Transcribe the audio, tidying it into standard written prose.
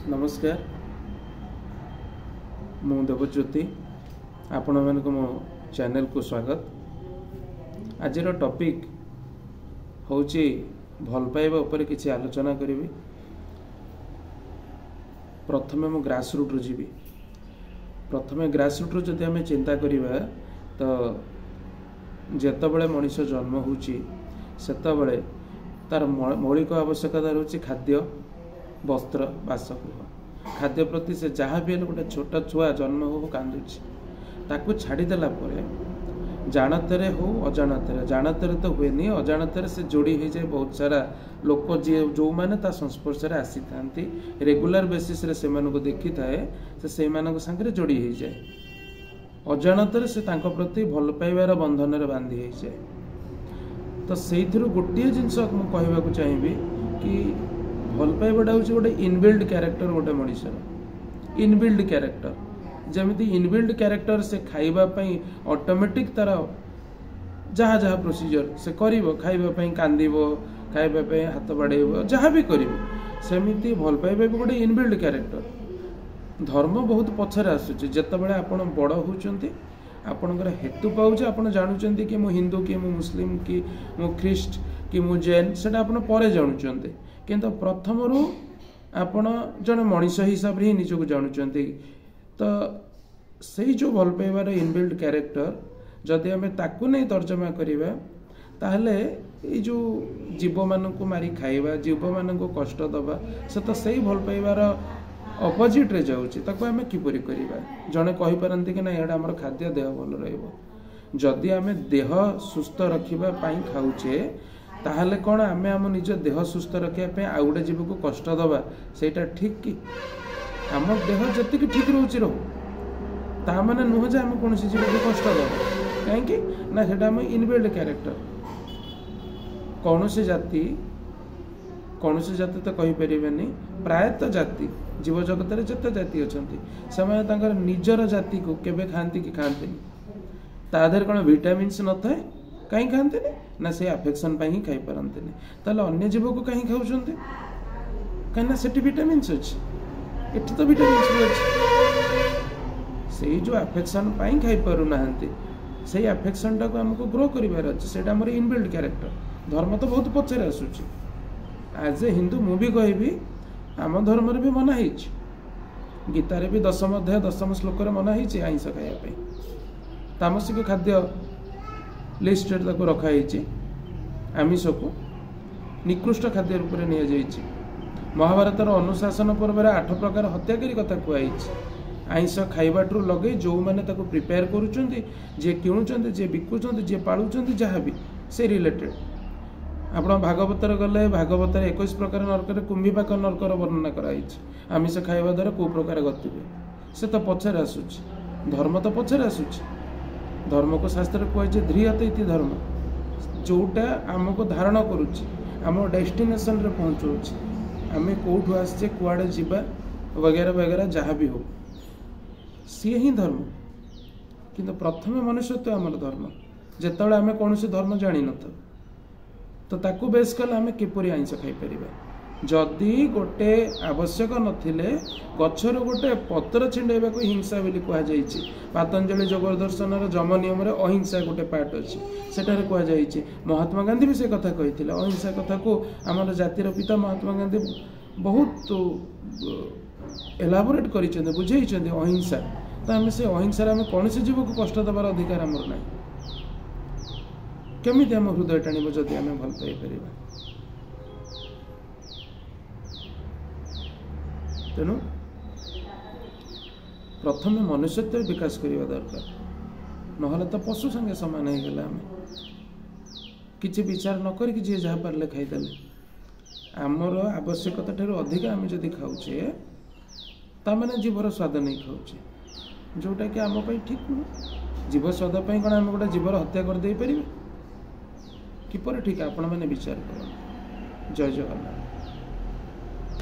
नमस्कार मु देवज्योति आपण मानक मो चैनल को स्वागत। आज टॉपिक होची भल पाइबा ऊपर किसी आलोचना करी। प्रथमे मु ग्रास रूट रू जीवी। प्रथमे ग्रास रूट रू जदि आम चिंता करिबा तो जेतबेले मनुष्य जन्म होची सेतबेले तार मौलिक आवश्यकता रोची खाद्य वस्त्र बासगृह। खाद्य प्रति से जहाँ भी गोटे छोट छुआ जन्म हो कांदुची ताकू छाड़देला जानते हो अजाणते जानते तो हुए नहीं अजाणते से जोड़ी हो जाए बहुत सारा लोक जी जो मैंने संस्पर्श आसी था रेगुलर बेसिस रे से देखी थाए से सांगे जोड़ी हो जाए अजाणते से प्रति भल पाइबार बंधन रे बांधी हो जाए। तो से गोटे जिनस कहवाक चाहिए कि भल पाइबाटा हूँ गोटे इनबिल्ड क्यारेक्टर गोटे मनुष्यर इनबिल्ड क्यारेक्टर जमी इनबिल्ड क्यारेक्टर से खाइबापी ऑटोमेटिक तार जहाँ जहाँ प्रोसीजर से खाइबापी कांदिब खाइबापी हाथ बाड़ेब जहाँ भी करमती भल पाइबा भी गोटे इनबिल्ड क्यारेक्टर। धर्म बहुत पछरे आसूँ जितेबाला आप बड़ होती आपणकर हेतु पाऊे आप जानते कि मु हिंदू कि मु मुस्लिम कि मु ख्रीस्ट कि मु जैन से पर जानते किंतु प्रथम आपण जन मनीष हिसाब से ही निजक जानते। तो से जो भल पाइबार इनबिल्ड क्यारेक्टर जदि आम ताकू नहीं तर्जमा करिबा ताहले ये जो जीव मानक मारी खाइबा जीव मानक कष्ट दबा से तो सही भल पाइबार अपोजिट रे जाउची ताको आम किपरि करिबा। जने कहि पारंती कि ना एडा हमर खाद्य देह भल रहइबो जदि आम देह सुस्थ रखिबा पई खाउचे ताहले कौन आम आम निज देह सुस्थ रखा आउ गोटे जीव को कष्ट दबा सेटा ठीक कि आम देह जति ठीक रोचे रो ता माने नुह जे आम कौन जीव को कष्ट दबा कहीं ना से इनबिल्ड क्यारेक्टर। कौन से जाति तो कहीपरेनि प्रायतः जाति जीव जगत में जिते जाति अच्छा से निजर जाति को केबे खाती कि खाते तादेह कौन विटामिन्स न थाए कहीं खाते ना से अफेक्शन ही खाई पारते ताले अन्य जीव को कहीं खाऊं कहीं से विटामिन्स अच्छी एटी तो विटामिन्स भी अच्छी से जो अफेक्शन खाई पारु ना से अफेक्शन टाक आमको ग्रो करार अच्छे से इनबिल्ड क्यारेक्टर। धर्म तो बहुत पछरे आसूची एज ए हिंदू मु भी कहबी आम धर्म भी मना हो गीतार भी 10म अध्याय 10म श्लोक मना हो आइंस खायापी तामसिक खाद्य लिस्ट रखाई आमिष को निकृष्ट खाद्य रूप में नि महाभारतर अनुशासन पर्व 8 प्रकार हत्याकारी कथा कहुई आइंस खाइबाटू लगे जो मैंने प्रिपेयर करुँच जी किणुंट जी बिकुंट जी पालुंट जहाँ भी से रिलेटेड आप भागवतर गले भागवतर 21 प्रकार नरक कुंभीपाक नरकर वर्णना कराई आमिष खाइबा द्वारा कौ प्रकार गति हुए से तो पछरे आसूची धर्म तो पछरे आसूची। धर्म को शास्त्र कहुए ध्रियत इति धर्म जोटा आमको धारण करुच्ची आम डेस्टिनेशन रे पहुँचाऊँ आम कौटू आसचे कुआड़े जीवा वगैरह वगैरह जहाँ भी हो सी ही धर्म। किंतु प्रथम मनुष्यत्व आमर धर्म जितेबाला आम कौन धर्म जानी न तो ताकू बेस कले आम किपरि आइंस खाई परिबा जदि गोटे आवश्यक नथिले गछर गोटे पत्र छिंडेबा को हिंसा बोली कहा जायछि। पतंजलि योग दर्शन जम नियम रे अहिंसा गोटे पार्ट अछि सेटारे कहा जायछि। महात्मा गांधी भी से कथा कहिथिले अहिंसा कथा को आमर जातिर पिता महात्मा गांधी बहुत एलाबोरेट करिसेंते बुझेइसेंते अहिंसा। तो आम से अहिंसा आम कौन जीव को कष्ट देवार अधिकार आमर ना केमी आम हृदय टाणब जदि आम भल पाइपर। तेणु प्रथम मनुष्यत्व विकास करने दरकार ना तो पशु संगे सामान हो गला आम कि विचार न करी जी जहाँ पारे खाईदे आमर आवश्यकता ठार अधिक आम जदि खाऊे ताने जीवर स्वाद नहीं खाऊे जोटा कि आम ठीक नुह जीव स्वाद कौन आम गोटे जीवर हत्या करदे पारे किपर ठीक आपण मैंने विचार कर। जय जगन्नाथ।